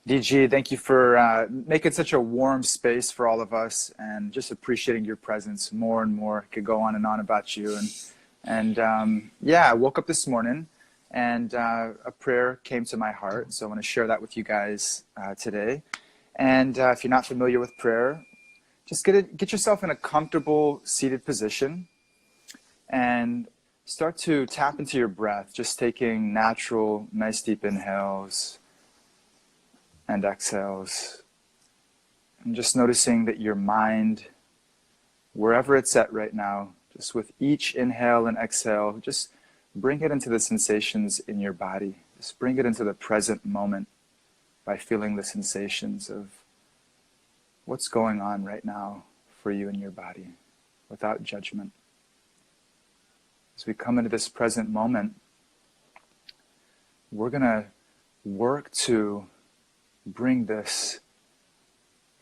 DG, thank you for making such a warm space for all of us, and just appreciating your presence more and more. Could go on and on about you, and yeah, I woke up this morning, and a prayer came to my heart, so I want to share that with you guys today. And if you're not familiar with prayer, just get yourself in a comfortable seated position, and start to tap into your breath, just taking natural, nice deep inhales and exhales. And just noticing that your mind, wherever it's at right now, just with each inhale and exhale, just bring it into the sensations in your body. Just bring it into the present moment by feeling the sensations of what's going on right now for you in your body, without judgment. As we come into this present moment, we're going to work to bring this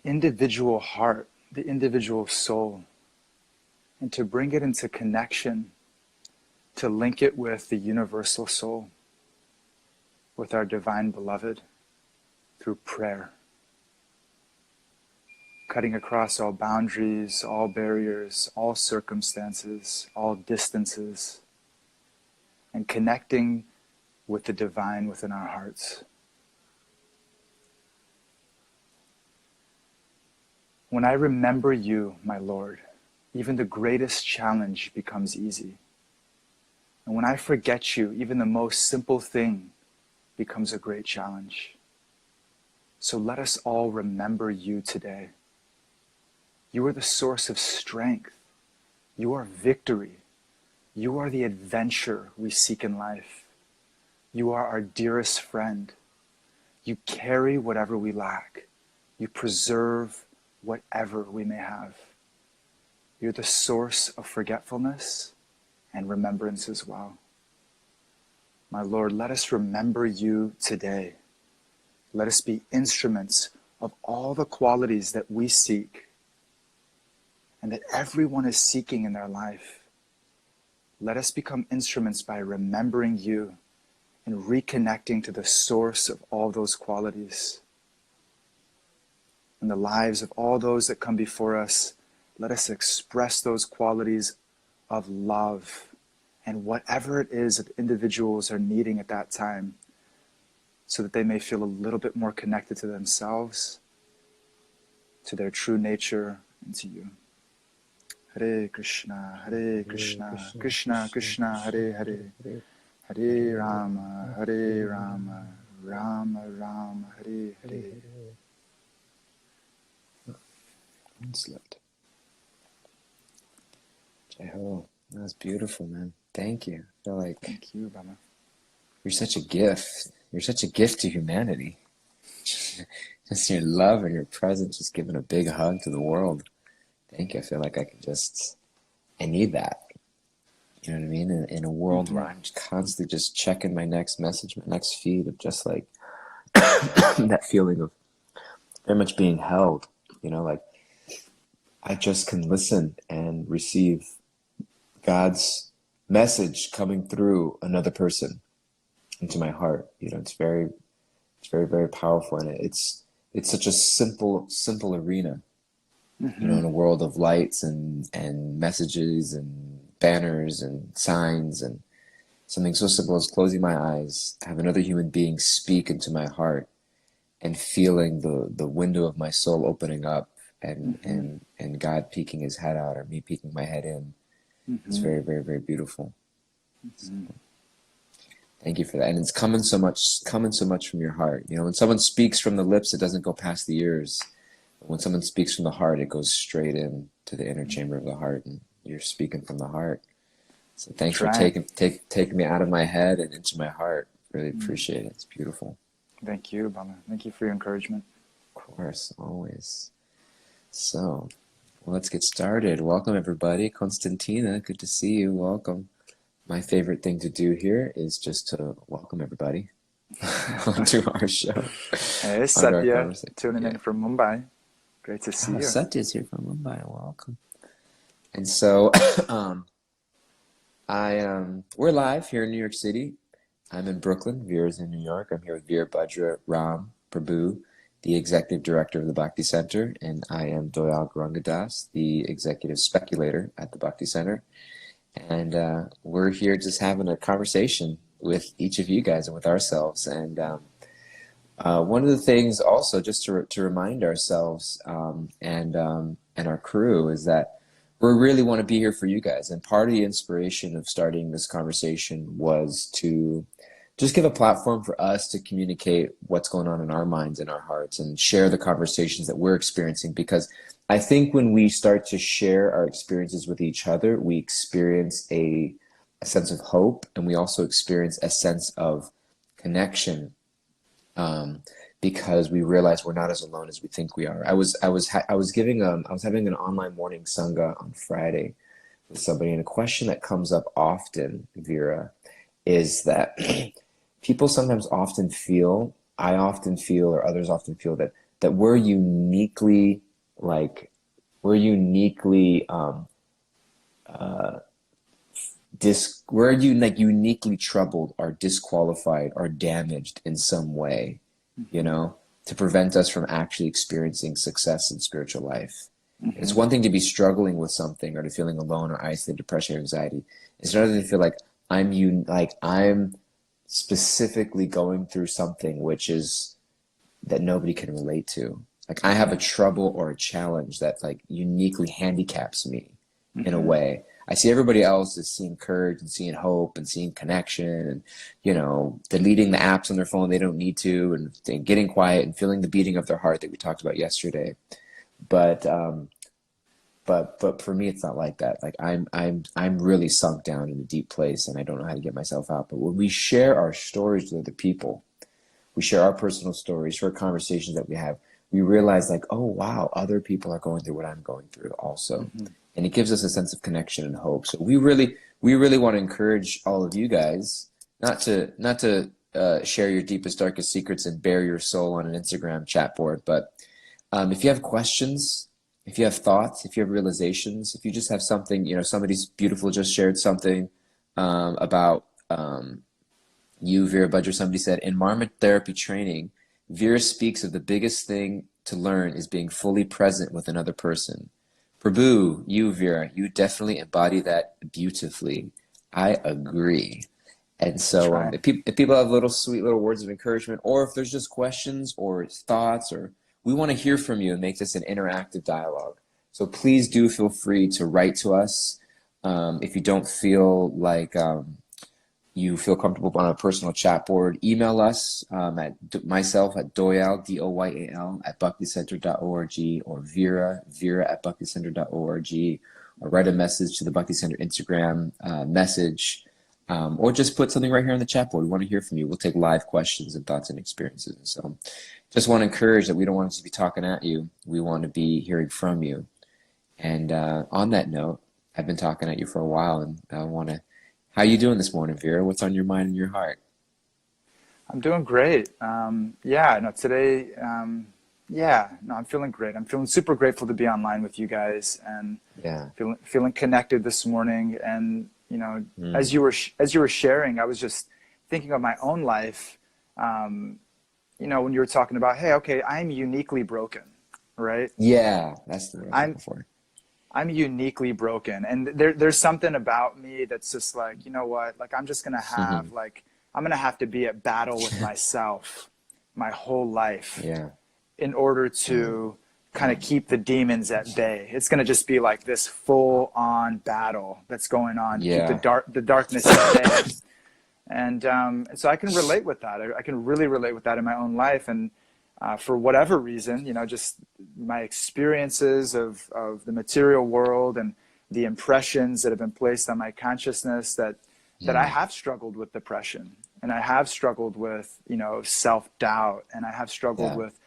individual heart, the individual soul, and to bring it into connection, to link it with the universal soul, with our divine beloved, through prayer, cutting across all boundaries, all barriers, all circumstances, all distances, and connecting with the divine within our hearts. When I remember you, my Lord, even the greatest challenge becomes easy. And when I forget you, even the most simple thing becomes a great challenge. So let us all remember you today. You are the source of strength. You are victory. You are the adventure we seek in life. You are our dearest friend. You carry whatever we lack. You preserve whatever we may have. You're the source of forgetfulness and remembrance as well. My Lord, let us remember you today. Let us be instruments of all the qualities that we seek and that everyone is seeking in their life. Let us become instruments by remembering you and reconnecting to the source of all those qualities. In the lives of all those that come before us, let us express those qualities of love and whatever it is that individuals are needing at that time, so that they may feel a little bit more connected to themselves, to their true nature, and to you. Hare Krishna, Krishna Krishna, Hare Hare, Hare Rama, Rama Rama, Hare Hare. Slept. Jai-ho. That was beautiful, man. Thank you. I feel like Thank you, Baba. you're such a gift. You're such a gift to humanity. Just your love and your presence, just giving a big hug to the world. Thank you. I feel like I need that. You know what I mean? In a world where I'm constantly just checking my next message, my next feed of just like that feeling of very much being held, like I just can listen and receive God's message coming through another person into my heart. It's very, very powerful, and it's such a simple arena. In a world of lights and messages and banners and signs, and something so simple as closing my eyes, have another human being speak into my heart, and feeling the window of my soul opening up, and God peeking his head out, or me peeking my head in. It's very, very, very beautiful. So, thank you for that. And it's coming so much from your heart. When someone speaks from the lips, it doesn't go past the ears. But when someone speaks from the heart, it goes straight in to the inner chamber of the heart, and you're speaking from the heart. So thanks for taking me out of my head and into my heart. Really appreciate it. It's beautiful. Thank you, Baba. Thank you for your encouragement. Of course, always. So, let's get started. Welcome, everybody. Konstantina, good to see you. Welcome. My favorite thing to do here is just to welcome everybody onto our show. Hey, Satya, tuning in from Mumbai. Great to see you. Satya's here from Mumbai. Welcome. And so, we're live here in New York City. I'm in Brooklyn. Vira's in New York. I'm here with Vira, Bajra, Ram, Prabhu, the Executive Director of the Bhakti Center, and I am Doyal Garangadas, the Executive Speculator at the Bhakti Center. And we're here just having a conversation with each of you guys and with ourselves. And one of the things also, just to remind ourselves and our crew, is that we really want to be here for you guys. And part of the inspiration of starting this conversation was to just give a platform for us to communicate what's going on in our minds and our hearts and share the conversations that we're experiencing. Because I think when we start to share our experiences with each other, we experience a sense of hope, and we also experience a sense of connection, because we realize we're not as alone as we think we are. I was having an online morning sangha on Friday with somebody, and a question that comes up often, Vira, is that people sometimes often feel, I often feel, or others often feel that we're uniquely uniquely troubled or disqualified or damaged in some way, to prevent us from actually experiencing success in spiritual life. Mm-hmm. It's one thing to be struggling with something or to feeling alone or isolated, depression, or anxiety. It's another thing to feel like I'm specifically going through something which is that nobody can relate to. Like I have a trouble or a challenge that like uniquely handicaps me in a way. I see everybody else is seeing courage and seeing hope and seeing connection and, deleting the apps on their phone they don't need to, and getting quiet and feeling the beating of their heart that we talked about yesterday. But for me, it's not like that. Like I'm really sunk down in a deep place and I don't know how to get myself out. But when we share our stories with other people, we share our personal stories, share conversations that we have, we realize like, oh wow, other people are going through what I'm going through also. Mm-hmm. And it gives us a sense of connection and hope. So we really want to encourage all of you guys not to share your deepest, darkest secrets and bare your soul on an Instagram chat board. But if you have questions, if you have thoughts, if you have realizations, if you just have something, somebody's beautiful just shared something about you, Vera Budger. Somebody said, in Marmot therapy training, Vera speaks of the biggest thing to learn is being fully present with another person. Prabhu, you, Vera, you definitely embody that beautifully. I agree. And so if people have sweet little words of encouragement, or if there's just questions or thoughts, or we want to hear from you and make this an interactive dialogue. So please do feel free to write to us. If you don't feel like you feel comfortable on a personal chat board, email us at myself at Doyal, Doyal, at bhakticenter.org, or Vira at bhakticenter.org, or write a message to the Bhakti Center Instagram message, or just put something right here on the chat board. We want to hear from you. We'll take live questions and thoughts and experiences. So just want to encourage that we don't want to be talking at you. We want to be hearing from you. And on that note, I've been talking at you for a while, and I want to. How you doing this morning, Vera? What's on your mind and your heart? I'm doing great. Today, I'm feeling great. I'm feeling super grateful to be online with you guys, and feeling connected this morning. And as you were sharing, I was just thinking of my own life. When you were talking about, hey, okay, I'm uniquely broken, right? Yeah, that's the word I'm looking for. I'm uniquely broken, and there's something about me that's just like, you know what, like I'm just gonna have I'm gonna have to be at battle with myself my whole life in order to kind of keep the demons at bay. It's gonna just be like this full-on battle that's going on to keep the darkness at bay. And so I can relate with that. I can really relate with that in my own life. And for whatever reason, just my experiences of the material world and the impressions that have been placed on my consciousness that I have struggled with depression, and I have struggled with, self-doubt, and I have struggled with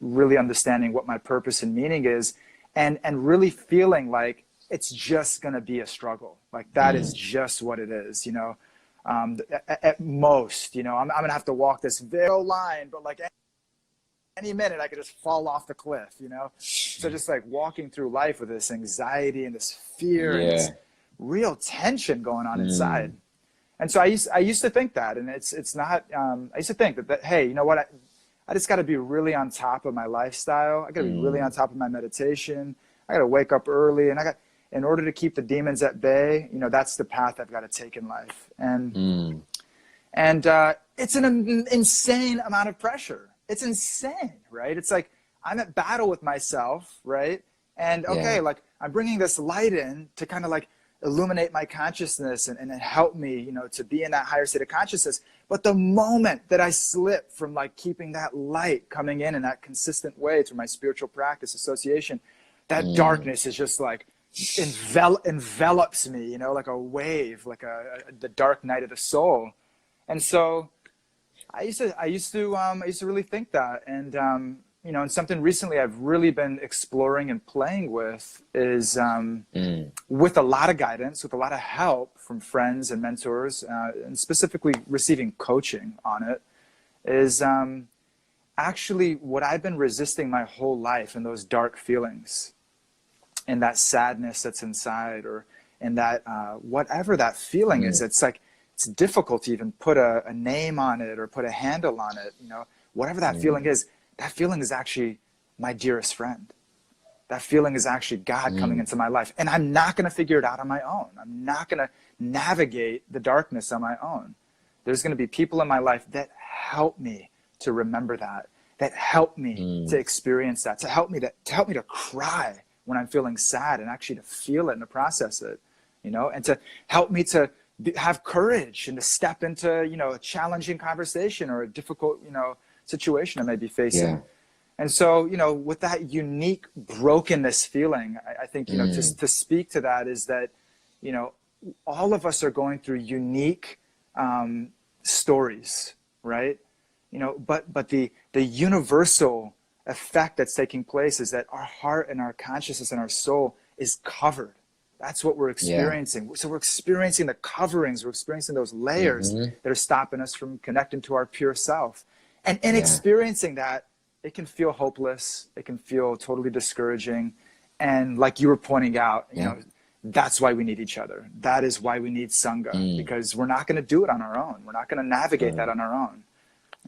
really understanding what my purpose and meaning is, and really feeling like it's just going to be a struggle. Like that is just what it is, at most, I'm going to have to walk this narrow line, but like any minute I could just fall off the cliff, So just like walking through life with this anxiety and this fear and this real tension going on inside. And so I used to think that, and it's not, I used to think that hey, you know what, I just got to be really on top of my lifestyle. I got to be really on top of my meditation. I got to wake up early, and in order to keep the demons at bay, you know, that's the path I've got to take in life. And it's an insane amount of pressure. It's insane, right? It's like I'm at battle with myself, right? And okay, like I'm bringing this light in to kind of like illuminate my consciousness and help me, you know, to be in that higher state of consciousness. But the moment that I slip from like keeping that light coming in that consistent way through my spiritual practice association, that darkness is just like envelops me, you know, like a wave, like the dark night of the soul. And so I used to really think that. And you know, and something recently I've really been exploring and playing with is with a lot of guidance, with a lot of help from friends and mentors, and specifically receiving coaching on it, is actually what I've been resisting my whole life, and those dark feelings and that sadness that's inside, or in that whatever that feeling is. It's like it's difficult to even put a name on it or put a handle on it, you know, whatever that feeling is. That feeling is actually my dearest friend. That feeling is actually God coming into my life. And I'm not going to figure it out on my own. I'm not going to navigate the darkness on my own. There's going to be people in my life that help me to remember that help me to experience that, to help me to cry when I'm feeling sad, and actually to feel it and to process it, you know, and to help me to have courage and to step into, you know, a challenging conversation or a difficult, you know, situation I may be facing. Yeah. And so, you know, with that unique brokenness feeling, I think, you know, to speak to that is that, you know, all of us are going through unique stories, right? You know, but the universal effect that's taking place is that our heart and our consciousness and our soul is covered. That's what we're experiencing. So we're experiencing the coverings, we're experiencing those layers that are stopping us from connecting to our pure self. And in experiencing that, it can feel hopeless. It can feel totally discouraging. And like you were pointing out, you know, that's why we need each other. That is why we need Sangha, because we're not going to do it on our own. We're not going to navigate that on our own.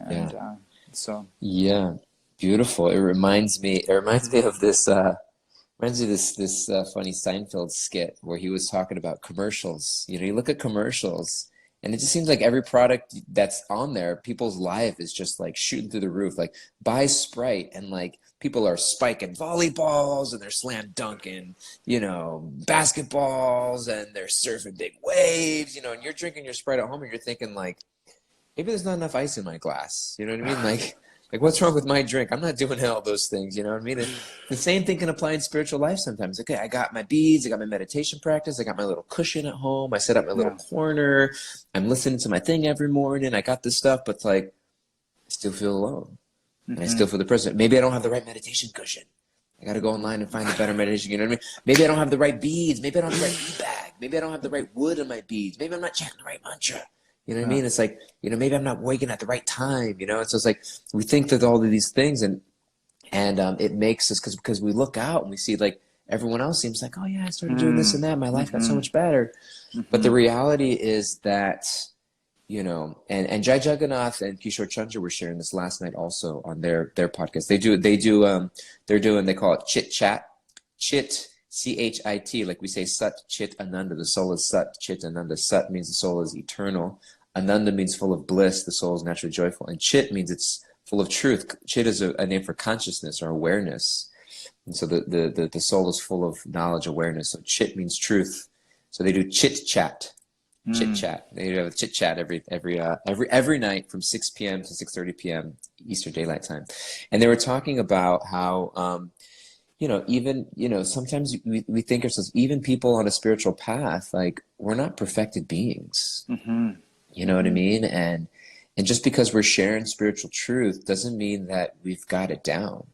And so. Yeah. Beautiful. It reminds me of this, this funny Seinfeld skit where he was talking about commercials. You know, you look at commercials, and it just seems like every product that's on there, people's life is just like shooting through the roof. Like, buy Sprite, and like people are spiking volleyballs, and they're slam dunking, you know, basketballs, and they're surfing big waves, you know, and you're drinking your Sprite at home, and you're thinking like, maybe there's not enough ice in my glass. You know what I mean? Like what's wrong with my drink? I'm not doing all those things, you know what I mean? And the same thing can apply in spiritual life sometimes. Okay, I got my beads, I got my meditation practice, I got my little cushion at home, I set up my little corner, I'm listening to my thing every morning, I got this stuff, but like, I still feel alone. And I still feel depressed. Maybe I don't have the right meditation cushion. I got to go online and find a better meditation, you know what I mean? Maybe I don't have the right beads, maybe I don't have the right bead bag, maybe I don't have the right wood in my beads, maybe I'm not checking the right mantra. You know what I mean? It's like, you know, maybe I'm not waking at the right time, you know? And so it's like, we think that all of these things, and it makes us, because we look out and we see like everyone else seems like, oh yeah, I started doing this and that, my life got so much better. But the reality is that, you know, and Jai Jagannath and Kishore Chandra were sharing this last night also on their podcast. They call it chit chat, chit, C-H-I-T, like we say Sat Chit Ananda. The soul is Sat Chit Ananda. Sat means the soul is eternal. Ananda means full of bliss. The soul is naturally joyful. And Chit means it's full of truth. Chit is a name for consciousness or awareness. And so the soul is full of knowledge, awareness. So Chit means truth. So they do chit chat. Chit chat. They have a chit chat every night from 6 p.m. to 6:30 p.m. Eastern Daylight Time. And they were talking about how you know, even, you know, sometimes we think ourselves, even people on a spiritual path, like, we're not perfected beings. You know what I mean? And just because we're sharing spiritual truth doesn't mean that we've got it down.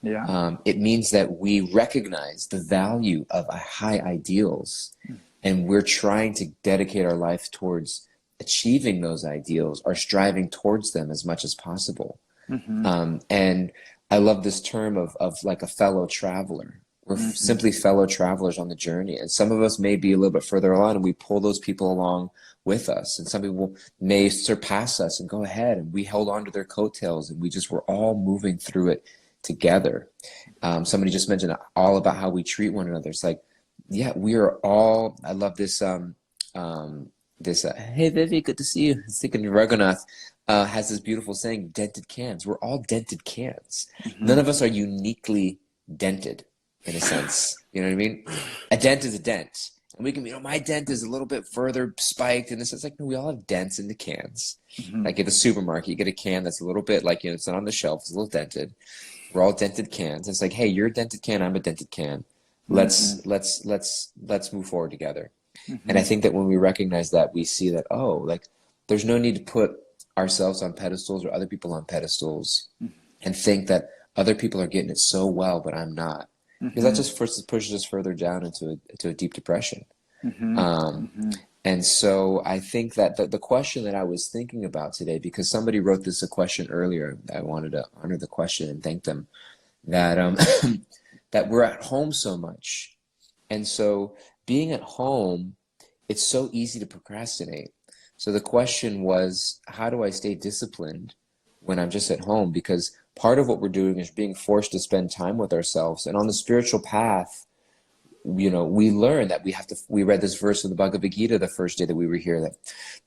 It means that we recognize the value of high ideals, and we're trying to dedicate our life towards achieving those ideals or striving towards them as much as possible. And I love this term of like a fellow traveler. We're simply fellow travelers on the journey. And some of us may be a little bit further along, and we pull those people along with us. And some people may surpass us and go ahead, and we held on to their coattails, and we're all moving through it together. Somebody just mentioned all about how we treat one another. It's like, yeah, we are all, I love this, hey, Vivi, good to see you. I was thinking Raghunath has this beautiful saying, dented cans. We're all dented cans. None of us are uniquely dented, in a sense. You know what I mean? A dent is a dent. And we can be, my dent is a little bit further spiked. And it's like, no, we all have dents in the cans. Like at the supermarket, you get a can that's a little bit like, it's not on the shelf, it's a little dented. We're all dented cans. It's like, hey, you're a dented can, I'm a dented can. Let's move forward together. And I think that when we recognize that, we see that, like, there's no need to put ourselves on pedestals or other people on pedestals and think that other people are getting it so well, but I'm not. Because that just pushes us further down into a deep depression. And so I think that the question that I was thinking about today, because somebody wrote this a question earlier, I wanted to honor the question and thank them, that that we're at home so much. And so being at home, it's so easy to procrastinate. So the question was, how do I stay disciplined when I'm just at home? Because part of what we're doing is being forced to spend time with ourselves. And on the spiritual path, we learn that we read this verse in the Bhagavad Gita the first day that we were here, that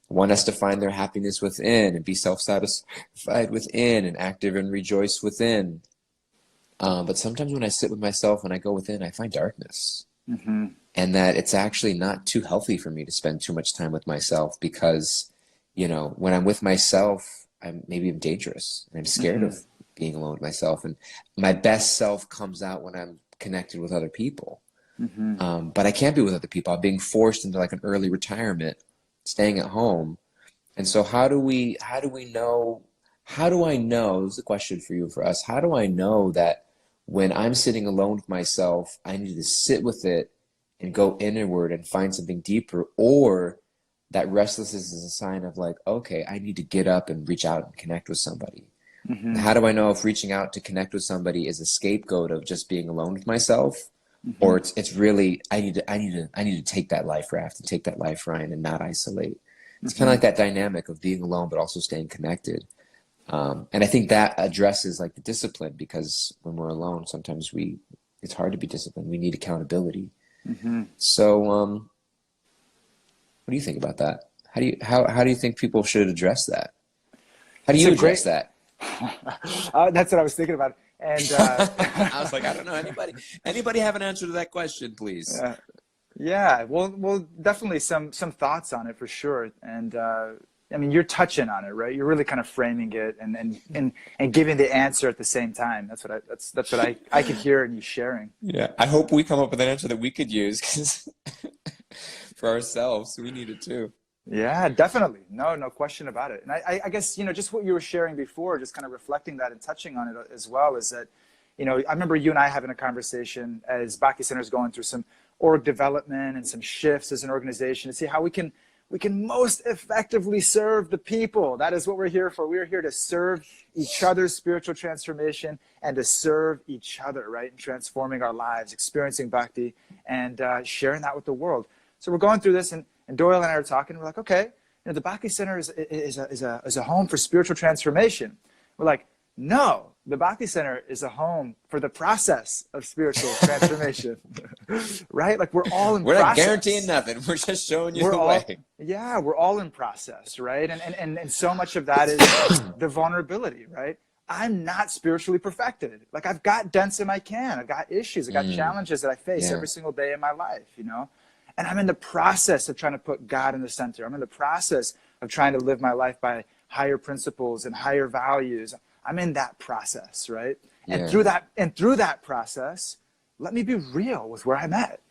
one has to find their happiness within and be self-satisfied within and active and rejoice within. But sometimes when I sit with myself and I go within, I find darkness. And that it's actually not too healthy for me to spend too much time with myself, because, when I'm with myself, I'm dangerous and I'm scared of being alone with myself. And my best self comes out when I'm connected with other people. But I can't be with other people. I'm being forced into like an early retirement, staying at home. And so how do I know, this is a question for you, for us, how do I know that when I'm sitting alone with myself, I need to sit with it and go inward and find something deeper, or that restlessness is a sign of like, okay, I need to get up and reach out and connect with somebody? How do I know if reaching out to connect with somebody is a scapegoat of just being alone with myself, or it's really I need to take that life raft and take that life ride and not isolate? It's kind of like that dynamic of being alone but also staying connected. And I think that addresses like the discipline, because when we're alone, sometimes it's hard to be disciplined. We need accountability. So, what do you think about that? How do you think people should address that? How do you address that? That's what I was thinking about. And I was like, I don't know. Anybody have an answer to that question, please? Yeah, well, definitely some thoughts on it for sure. And I mean, you're touching on it, right? You're really kind of framing it and giving the answer at the same time. That's what I could hear in you sharing. Yeah, I hope we come up with an answer that we could use, because for ourselves, we need it too. Yeah, definitely. No question about it. And I guess, just what you were sharing before, just kind of reflecting that and touching on it as well, is that, I remember you and I having a conversation as Bhakti Center is going through some org development and some shifts as an organization to see how we can most effectively serve the people. That is what we're here for. We're here to serve each other's spiritual transformation and to serve each other, right? And transforming our lives, experiencing Bhakti, and sharing that with the world. So we're going through this, and Doyle and I are talking. We're like, okay, the Bhakti Center is a home for spiritual transformation. We're like, no, the Bhakti Center is a home for the process of spiritual transformation, right? Like we're all in process. We're not guaranteeing nothing. We're just showing you the way. Yeah, we're all in process, right? And so much of that is the vulnerability, right? I'm not spiritually perfected. Like I've got dents in my can. I've got issues. I've got challenges that I face every single day in my life, And I'm in the process of trying to put God in the center. I'm in the process of trying to live my life by higher principles and higher values. I'm in that process, right? Yeah. And through that process, let me be real with where I'm at.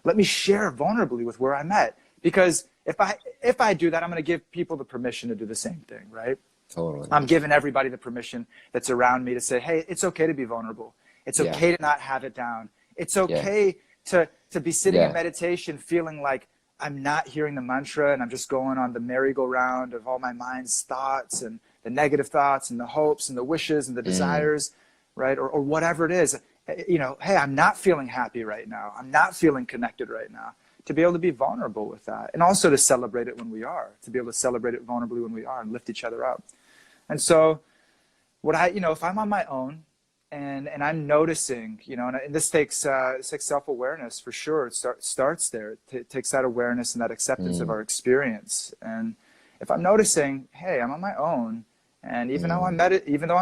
Let me share vulnerably with where I'm at. Because if I do that, I'm going to give people the permission to do the same thing, right? Totally. I'm giving everybody the permission that's around me to say, hey, it's okay to be vulnerable. It's okay to not have it down. It's okay to be sitting in meditation feeling like I'm not hearing the mantra and I'm just going on the merry-go-round of all my mind's thoughts and the negative thoughts and the hopes and the wishes and the desires, right? Or whatever it is. you know, hey, I'm not feeling happy right now. I'm not feeling connected right now. To be able to be vulnerable with that, and also to celebrate it when we are, to be able to celebrate it vulnerably when we are, and lift each other up. And so you know, if I'm on my own and I'm noticing, you know, and this takes self-awareness for sure. It starts there. It takes that awareness and that acceptance of our experience. And if I'm noticing, hey, I'm on my own, and even though I'm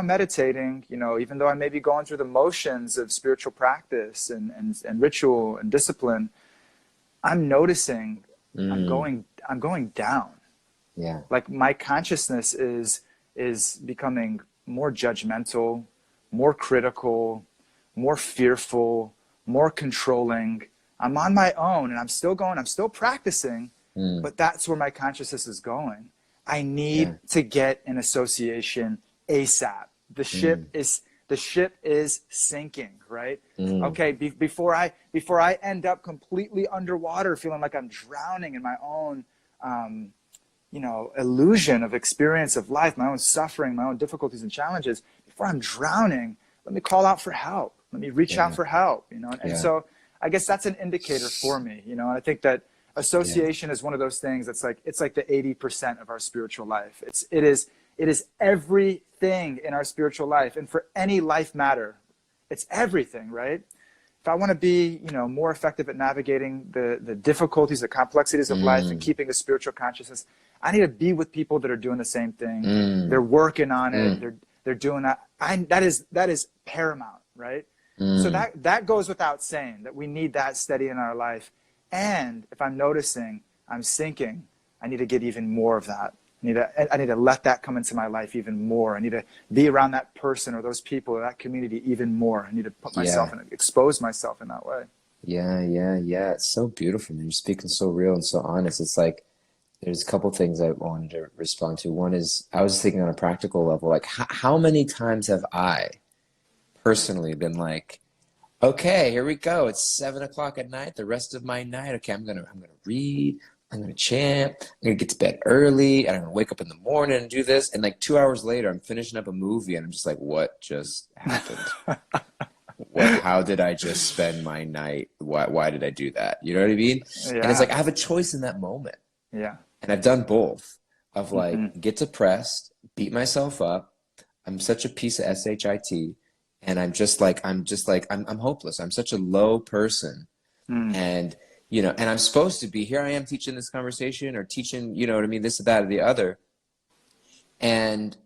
meditating, you know, even though I may be going through the motions of spiritual practice and ritual and discipline, I'm noticing I'm going down. Yeah. Like my consciousness is becoming more judgmental, more critical, more fearful, more controlling. I'm on my own and I'm still practicing, but that's where my consciousness is going. I need to get an association ASAP. The ship is sinking, right? Okay, before I end up completely underwater, feeling like I'm drowning in my own you know, illusion of experience of life, my own suffering, my own difficulties and challenges, before I'm drowning, let me call out for help. Let me reach out for help, you know? And so I guess that's an indicator for me, you know? And I think that association is one of those things that's like, it's like the 80% of our spiritual life. It is everything in our spiritual life. And for any life matter, it's everything, right? If I want to be, you know, more effective at navigating the difficulties, the complexities of life and keeping a spiritual consciousness, I need to be with people that are doing the same thing. They're working on it. They're doing that. That is paramount, right? So that goes without saying that we need that steady in our life. And if I'm noticing I'm sinking, I need to get even more of that. I need to let that come into my life even more. I need to be around that person or those people or that community even more. I need to put myself in it, expose myself in that way. Yeah. It's so beautiful, man. You're speaking so real and so honest. It's like, there's a couple things I wanted to respond to. One is, I was thinking on a practical level, like how many times have I personally been like, okay, here we go. It's 7 o'clock at night. The rest of my night, okay, I'm gonna read. I'm gonna chant. I'm gonna get to bed early. And I'm gonna wake up in the morning and do this. And like 2 hours later, I'm finishing up a movie, and I'm just like, what just happened? How did I just spend my night? Why did I do that? You know what I mean? Yeah. And it's like I have a choice in that moment. Yeah. And I've done both of like get depressed, beat myself up. I'm such a piece of shit, and I'm hopeless. I'm such a low person. And you know, and I'm supposed to be here. I am teaching this conversation or teaching, you know what I mean, this, that, or the other. And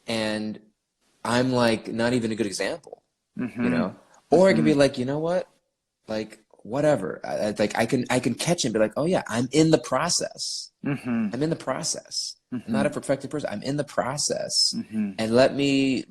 I'm like not even a good example, you know. Or I can be like, you know what, like whatever. I can catch it and be like, oh yeah, I'm in the process. I'm in the process. I'm not a perfected person. I'm in the process. And let me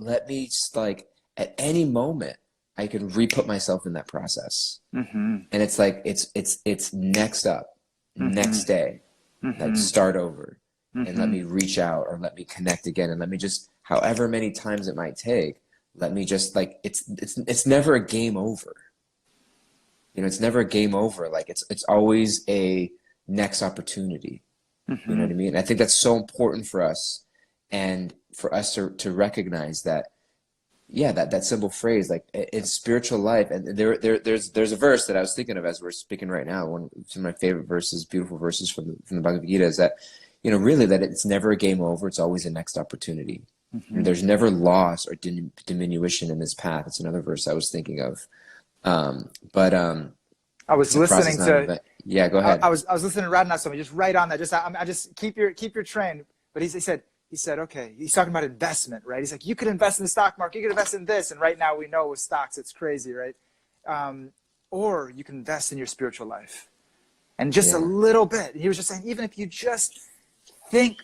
just like at any moment I can re-put myself in that process. And it's like it's next up, next day, like start over, and let me reach out or let me connect again, and let me just however many times it might take, let me just like it's never a game over. You know, it's never a game over. Like it's always a next opportunity. You know what I mean? I think that's so important for us, and for us to recognize that. Yeah, that simple phrase, like in spiritual life, and there's a verse that I was thinking of as we're speaking right now. One of my favorite verses, beautiful verses from the Bhagavad-gita, is that, you know, really that it's never a game over. It's always a next opportunity. There's never loss or diminution in this path. It's another verse I was thinking of. I was listening to. Yeah, go ahead. I was listening to Radhanath Swami, just right on that. I just keep your train. But he said, okay, he's talking about investment, right? He's like, you could invest in the stock market, you could invest in this. And right now we know with stocks, it's crazy, right? Or you can invest in your spiritual life. And just a little bit. He was just saying, even if you just think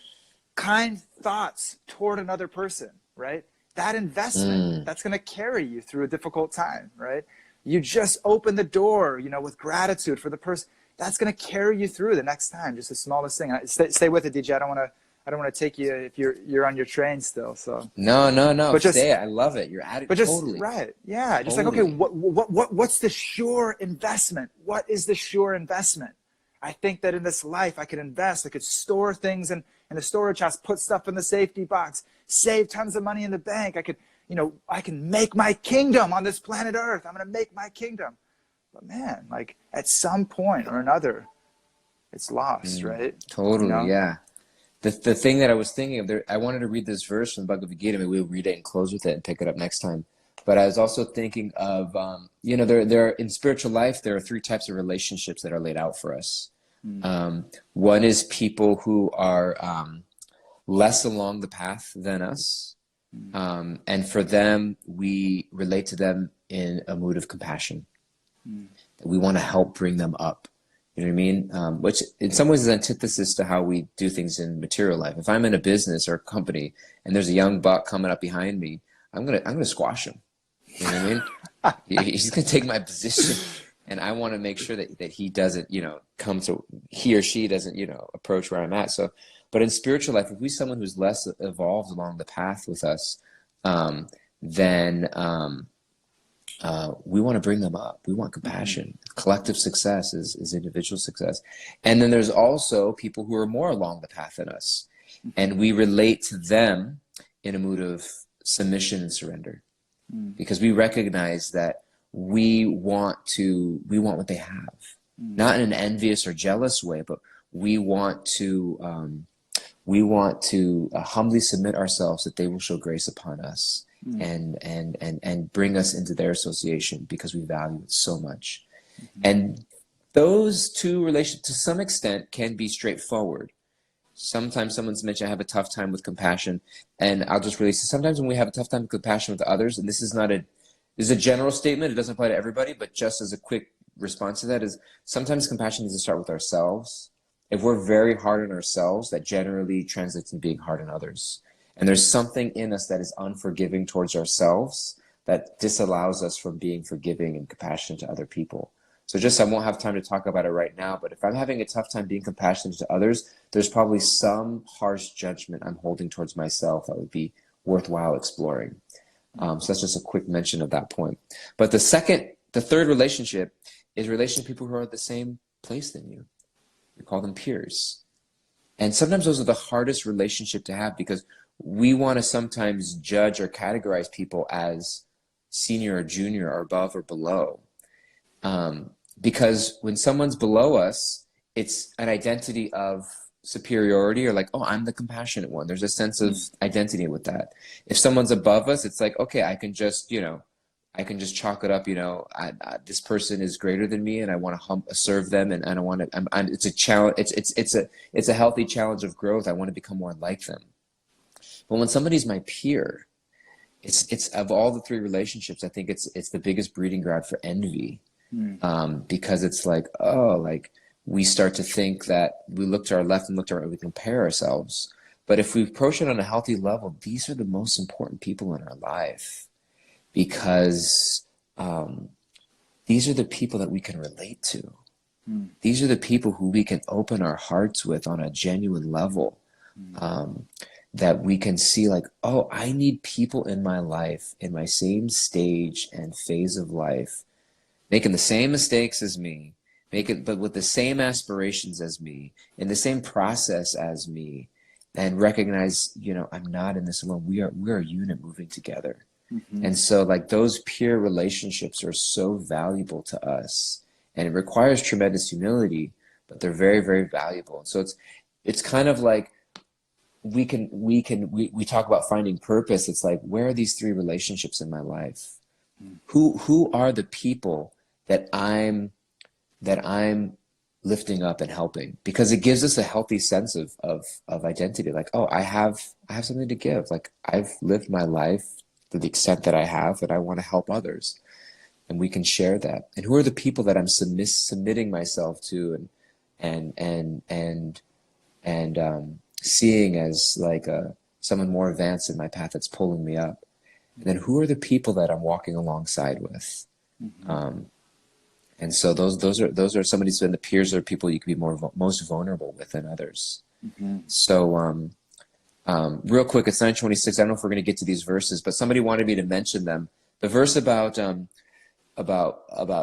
kind thoughts toward another person, right? That investment, that's going to carry you through a difficult time, right? You just open the door, you know, with gratitude for the person. That's going to carry you through the next time, just the smallest thing. Stay with it, DJ. I don't want to take you if you're on your train still. So no. But just, stay. I love it. You're at it. But just totally. right, yeah. Just totally. like, okay, what's the sure investment? What is the sure investment? I think that in this life, I could invest. I could store things in the storage house, put stuff in the safety box, save tons of money in the bank. I could I can make my kingdom on this planet Earth. I'm going to make my kingdom. But man, like at some point or another, it's lost, right? Totally, yeah. The thing that I was thinking of there, I wanted to read this verse from the Bhagavad Gita. Maybe we'll read it and close with it and pick it up next time. But I was also thinking of, there in spiritual life, there are three types of relationships that are laid out for us. One is people who are less along the path than us. And for them, we relate to them in a mood of compassion. That we want to help bring them up. You know what I mean? Which in some ways is antithesis to how we do things in material life. If I'm in a business or a company and there's a young buck coming up behind me, I'm gonna squash him. You know what I mean? He's gonna take my position, and I want to make sure that he doesn't, he or she doesn't, approach where I'm at. So, but in spiritual life, if we someone who's less evolved along the path with us, then we want to bring them up. We want compassion. Collective success is individual success. And then there's also people who are more along the path than us. And we relate to them in a mood of submission and surrender. Because we recognize that we want what they have. Not in an envious or jealous way, but we want to humbly submit ourselves that they will show grace upon us. And bring us into their association because we value it so much. And those two relations, to some extent, can be straightforward. Sometimes someone's mentioned I have a tough time with compassion, and I'll just release it. Sometimes when we have a tough time with compassion with others, and this is a general statement, it doesn't apply to everybody, but just as a quick response to that is sometimes compassion needs to start with ourselves. If we're very hard on ourselves, that generally translates into being hard on others. And there's something in us that is unforgiving towards ourselves that disallows us from being forgiving and compassionate to other people. So I won't have time to talk about it right now, but if I'm having a tough time being compassionate to others, there's probably some harsh judgment I'm holding towards myself that would be worthwhile exploring. So that's just a quick mention of that point. But the third relationship is relation to people who are at the same place than you. We call them peers. And sometimes those are the hardest relationship to have because we want to sometimes judge or categorize people as senior or junior or above or below. Because when someone's below us, it's an identity of superiority or like, oh, I'm the compassionate one. There's a sense of identity with that. If someone's above us, it's like, okay, I can just chalk it up, this person is greater than me and I want to serve them and I want to, it's a challenge. It's a healthy challenge of growth. I want to become more like them. But when somebody's my peer, it's of all the three relationships, I think it's the biggest breeding ground for envy. Because it's like, we start to think that we look to our left and look to our right, we compare ourselves. But if we approach it on a healthy level, these are the most important people in our life because these are the people that we can relate to. These are the people who we can open our hearts with on a genuine level. That we can see like, oh, I need people in my life in my same stage and phase of life, making the same mistakes as me, but with the same aspirations as me, in the same process as me, and recognize, I'm not in this alone. We're a unit moving together. And so like those peer relationships are so valuable to us, and it requires tremendous humility, but they're very, very valuable. And so it's kind of like, we talk about finding purpose. It's like, where are these three relationships in my life? Who are the people that I'm lifting up and helping? Because it gives us a healthy sense of identity. Like, oh, I have something to give. Like I've lived my life to the extent that I have, and I want to help others, and we can share that. And who are the people that I'm submitting myself to and seeing as like someone more advanced in my path that's pulling me up? And then who are the people that I'm walking alongside with? And so those are somebody, and the peers are people you can be most vulnerable with than others. So real quick, it's 9:26. I don't know if we're going to get to these verses, but somebody wanted me to mention them. The verse about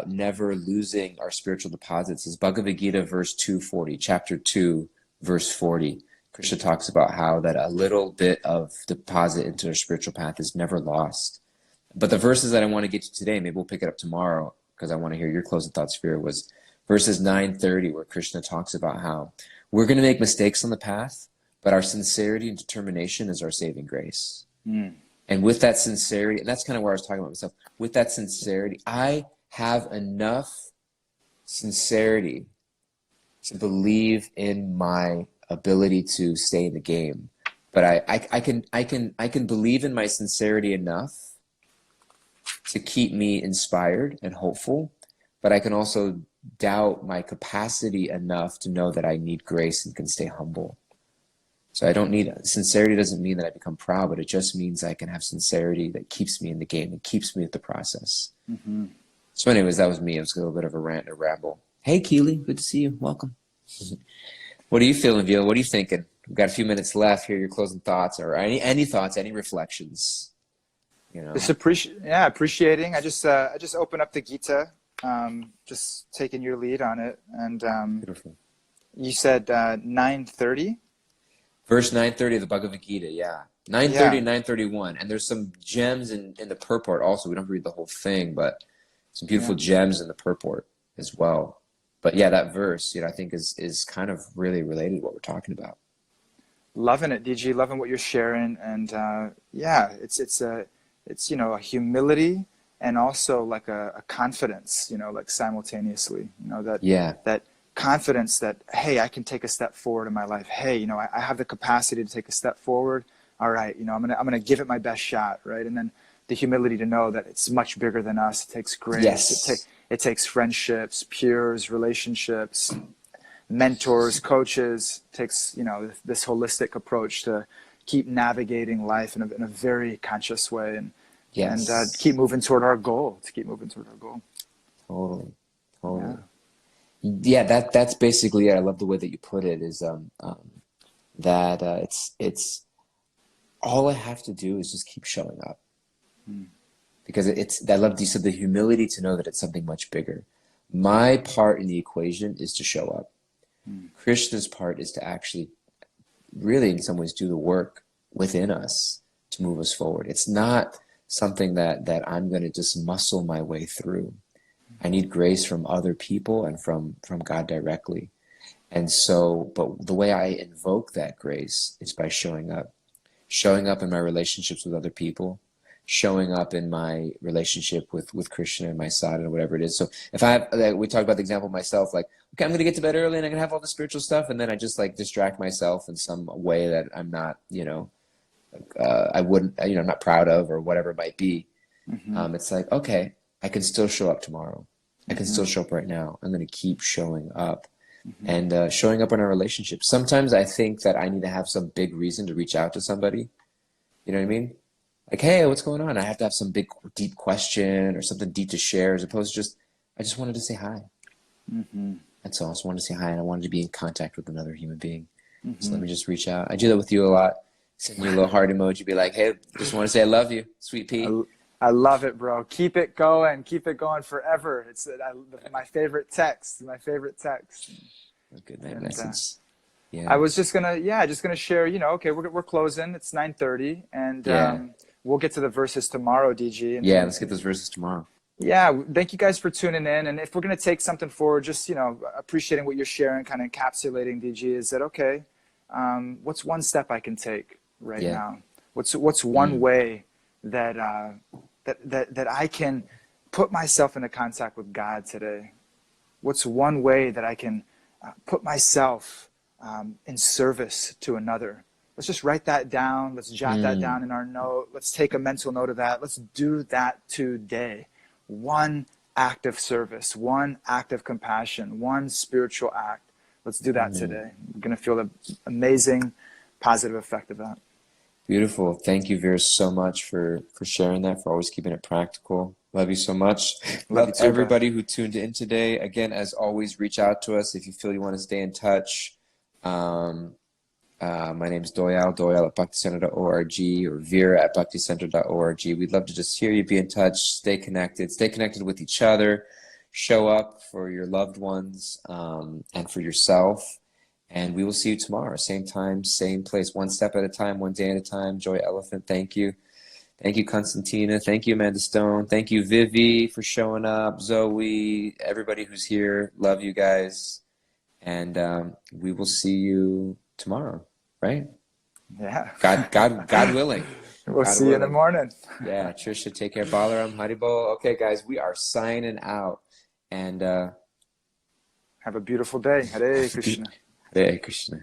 never losing our spiritual deposits is Bhagavad Gita verse 240, chapter 2, verse 40. Krishna talks about how that a little bit of deposit into our spiritual path is never lost. But the verses that I want to get to today, maybe we'll pick it up tomorrow because I want to hear your closing thoughts, Vira, was verses 9:30, where Krishna talks about how we're going to make mistakes on the path, but our sincerity and determination is our saving grace. And with that sincerity, and that's kind of where I was talking about myself, with that sincerity, I have enough sincerity to believe in my ability to stay in the game. But I can believe in my sincerity enough to keep me inspired and hopeful, but I can also doubt my capacity enough to know that I need grace and can stay humble. So I don't need, sincerity doesn't mean that I become proud, but it just means I can have sincerity that keeps me in the game and keeps me at the process. So anyways, that was me. It was a little bit of a rant and a ramble. Hey, Keely, good to see you. Welcome. What are you feeling, Vila? What are you thinking? We've got a few minutes left here. Your closing thoughts or any thoughts, any reflections? You know, Just appreciating. I just opened up the Gita, just taking your lead on it, and beautiful. you said 9:30. Verse 9:30 of the Bhagavad Gita, yeah. 9:30 and 9:31. And there's some gems in the purport also. We don't read the whole thing, but some beautiful gems in the purport as well. But yeah, that verse, I think is kind of really related to what we're talking about. Loving it, DG. Loving what you're sharing, and it's a humility and also like a confidence, like simultaneously, that confidence that, hey, I can take a step forward in my life. Hey, I have the capacity to take a step forward. All right, I'm gonna give it my best shot, right? And then the humility to know that it's much bigger than us. It takes grace. Yes. It takes friendships, peers, relationships, mentors, coaches. It takes this holistic approach to keep navigating life in a very conscious way, and keep moving toward our goal. Totally. Yeah, that's basically it. I love the way that you put it. Is that it's all I have to do is just keep showing up. Because I love you said the humility to know that it's something much bigger. My part in the equation is to show up. Krishna's part is to actually really in some ways do the work within us to move us forward. It's not something that I'm going to just muscle my way through. I need grace from other people and from God directly. And so, but the way I invoke that grace is by showing up in my relationships with other people, showing up in my relationship with Krishna and my sadhana, whatever it is. So if I have, we talked about the example of myself, like, okay, I'm going to get to bed early and I'm going to have all the spiritual stuff. And then I just like distract myself in some way that I'm not, I wouldn't, I'm not proud of or whatever it might be. It's like, okay, I can still show up tomorrow. I can still show up right now. I'm going to keep showing up and showing up in our relationships. Sometimes I think that I need to have some big reason to reach out to somebody. You know what I mean? Like, hey, what's going on? I have to have some big, deep question or something deep to share as opposed to I just wanted to say hi. That's all. I just wanted to say hi and I wanted to be in contact with another human being. So let me just reach out. I do that with you a lot. Send you a little heart emoji, be like, hey, just want to say I love you, sweet pea. I love it, bro. Keep it going forever. It's my favorite text. Good night message. I was just gonna share. Okay, we're closing. It's 9:30, and we'll get to the verses tomorrow, DG. And let's get those verses tomorrow. Yeah, thank you guys for tuning in. And if we're gonna take something forward, just appreciating what you're sharing, kind of encapsulating, DG, is that okay? What's one step I can take right now? What's one way that I can put myself into contact with God today? What's one way that I can put myself in service to another? Let's just write that down. Let's jot that down in our note. Let's take a mental note of that. Let's do that today. One act of service, one act of compassion, one spiritual act. Let's do that today. You're going to feel the amazing positive effect of that. Beautiful. Thank you, Vira, so much for sharing that, for always keeping it practical. Love you so much. Love everybody who tuned in today. Again, as always, reach out to us if you feel you want to stay in touch. My name is Doyal at bhakticenter.org or Vira at bhakticenter.org. We'd love to just hear you, be in touch, stay connected with each other, show up for your loved ones and for yourself. And we will see you tomorrow, same time, same place, one step at a time, one day at a time. Joy Elephant, thank you. Thank you, Constantina. Thank you, Amanda Stone. Thank you, Vivi, for showing up. Zoe, everybody who's here. Love you guys. And we will see you tomorrow, right? Yeah. God willing. We'll God see you in the willing. morning. Yeah, Trisha, take care. Balaram, Haribo. Okay, guys, we are signing out. And Have a beautiful day. Hare Krishna. Hare Krishna.